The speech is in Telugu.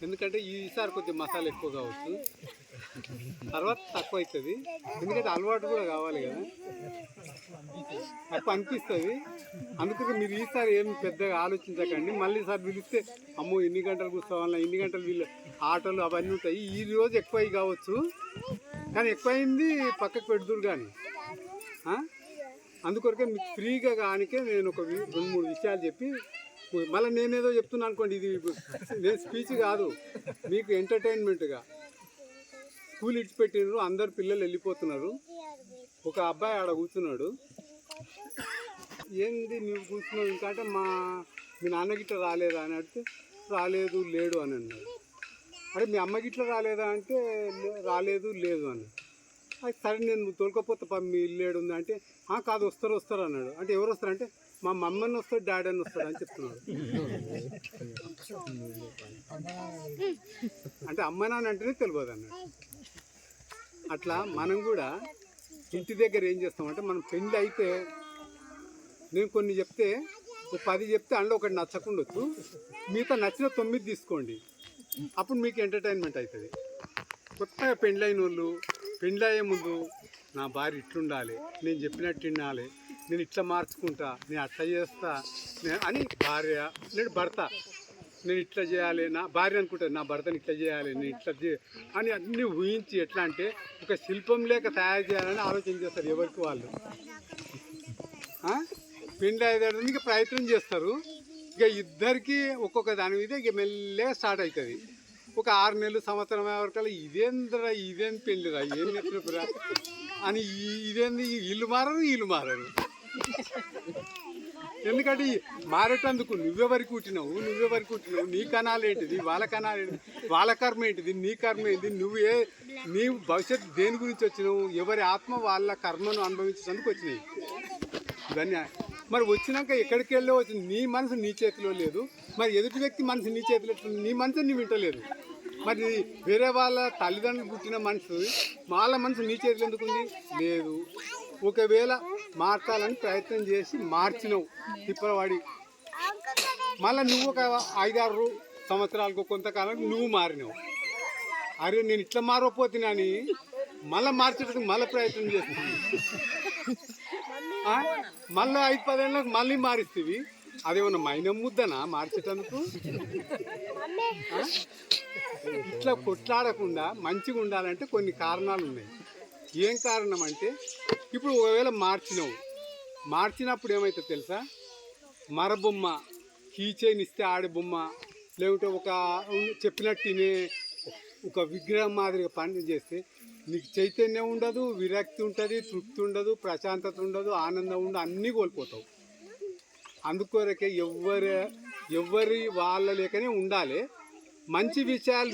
ఎందుకంటే ఈసారి కొద్దిగా మసాలా ఎక్కువ కావచ్చు, తర్వాత తక్కువ అవుతుంది. ఎందుకంటే అలవాటు కూడా కావాలి కదా, తక్కువ అనిపిస్తుంది. అందుకని మీరు ఈసారి ఏమి పెద్దగా ఆలోచించకండి. మళ్ళీ ఈసారి పిలిస్తే అమ్మో ఇన్ని గంటలు కూర్చోవాలన్నా, ఇన్ని గంటలు వీళ్ళు ఆటలు అవన్నీ ఉంటాయి. ఈ రోజు ఎక్కువ కావచ్చు, కానీ ఎక్కువైంది పక్కకు పెడుతురు. కానీ అందుకొరకే మీకు ఫ్రీగా కానికే నేను ఒక 2-3 విషయాలు చెప్పి మళ్ళీ నేనేదో చెప్తున్నా అనుకోండి, ఇది నేను స్పీచ్ కాదు, మీకు ఎంటర్టైన్మెంట్గా. స్కూల్ ఇడిచిపెట్టినారు, అందరు పిల్లలు వెళ్ళిపోతున్నారు. ఒక అబ్బాయి ఆడ కూర్చున్నాడు. ఏంది నువ్వు కూర్చున్నావు ఇంకా అంటే, మీ నాన్న గిట్ల రాలేదా అని అడిగితే రాలేదు లేడు అని అన్నాడు. అదే మీ అమ్మ గిట్ల రాలేదా అంటే రాలేదు లేదు అని. అది సరే నేను తోలుకపోతే మీ ఇల్లు ఏడు ఉంది అంటే కాదు వస్తారు అన్నాడు. అంటే ఎవరు వస్తారంటే మా మమ్మల్ని వస్తాడు డాడీ అని వస్తాడు అని చెప్తున్నాడు. అంటే అమ్మ నాన్న అంటేనే తెలియదు అన్నాడు. అట్లా మనం కూడా ఇంటి దగ్గర ఏం చేస్తామంటే, మనం పెళ్ళి అయితే నేను కొన్ని చెప్తే 10 చెప్తే అందులో ఒకటి నచ్చకుండొచ్చు, మిగతా నచ్చిన 9 తీసుకోండి. అప్పుడు మీకు ఎంటర్టైన్మెంట్ అవుతుంది. కొత్తగా పెళ్ళైన వాళ్ళు పెళ్ళి అయ్యే ముందు నా భార్య ఇట్లుండాలి, నేను చెప్పినట్టు వినాలి, నేను ఇట్లా మార్చుకుంటా, నేను అట్లా చేస్తా అని భార్య నేను భర్త నేను ఇట్లా చేయాలి, నా భార్య అనుకుంటాను నా భర్తని ఇట్లా చేయాలి, నేను ఇట్లా అని అన్నీ ఊహించి ఎట్లా అంటే ఒక శిల్పం లేక తయారు చేయాలని ఆలోచన చేస్తారు ఎవరికి వాళ్ళు. పెళ్ళి అయ్యేదానికి ప్రయత్నం చేస్తారు. ఇక ఇద్దరికి ఒక్కొక్క దాని మీద ఇక మెల్లగా స్టార్ట్ అవుతుంది. ఒక 6 నెలలు సంవత్సరం వరకల్లా ఇదేం పెళ్ళిరా, ఏం చెప్పినప్పురా అని, ఇదేంది వీళ్ళు మారరు. ఎందుకంటే మారేటందుకు నువ్వెవరికి పుట్టినావు, నీ కణాలు ఏంటిది, వాళ్ళ కణాలు ఏంటిది, వాళ్ళ కర్మ ఏంటిది, నీ కర్మ ఏంటి, నీ భవిష్యత్తు దేని గురించి వచ్చినావు, ఎవరి ఆత్మ వాళ్ళ కర్మను అనుభవించేందుకు వచ్చినాయి ఇవన్నీ. మరి వచ్చినాక ఎక్కడికి వెళ్ళో వచ్చింది, నీ మనసు నీ చేతిలో లేదు. మరి ఎదుటి వ్యక్తి మనసు నీ చేతిలో, నీ మనసు నీ వింటలేదు. మరి వేరే వాళ్ళ తల్లిదండ్రులు పుట్టిన మనసు వాళ్ళ మనసు నీ చేతిలో ఎందుకుంది లేదు. ఒకవేళ మార్చాలని ప్రయత్నం చేసి మార్చినావు తిప్పలవాడి, మళ్ళీ నువ్వు ఒక 5-6 సంవత్సరాలకు కొంతకాలం నువ్వు మారినావు. అరే నేను ఇట్లా మారకపోతున్నాని మళ్ళీ మార్చేటప్పుడు మళ్ళీ ప్రయత్నం చేస్తున్నాను. మళ్ళీ 5-10 ఏళ్ళకి మళ్ళీ మారిస్తేవి, అదేమన్నా మైనం ముద్దనా మార్చేటందుకు? ఇట్లా కొట్లాడకుండా మంచిగా ఉండాలంటే కొన్ని కారణాలు ఉన్నాయి. ఏం కారణం అంటే, ఇప్పుడు ఒకవేళ మార్చినప్పుడు ఏమైతే తెలుసా, మరబొమ్మ కీచైన్ ఇస్తే ఆడే బొమ్మ, లేకుంటే ఒక చెప్పినట్టునే ఒక విగ్రహం మాదిరిగా పని చేస్తే నీకు చైతన్యం ఉండదు, విరక్తి ఉంటుంది, తృప్తి ఉండదు, ప్రశాంతత ఉండదు, ఆనందం ఉండదు, అన్నీ కోల్పోతావు. అందుకొరకే ఎవరి వాళ్ళ లేకనే ఉండాలి. మంచి విషయాలు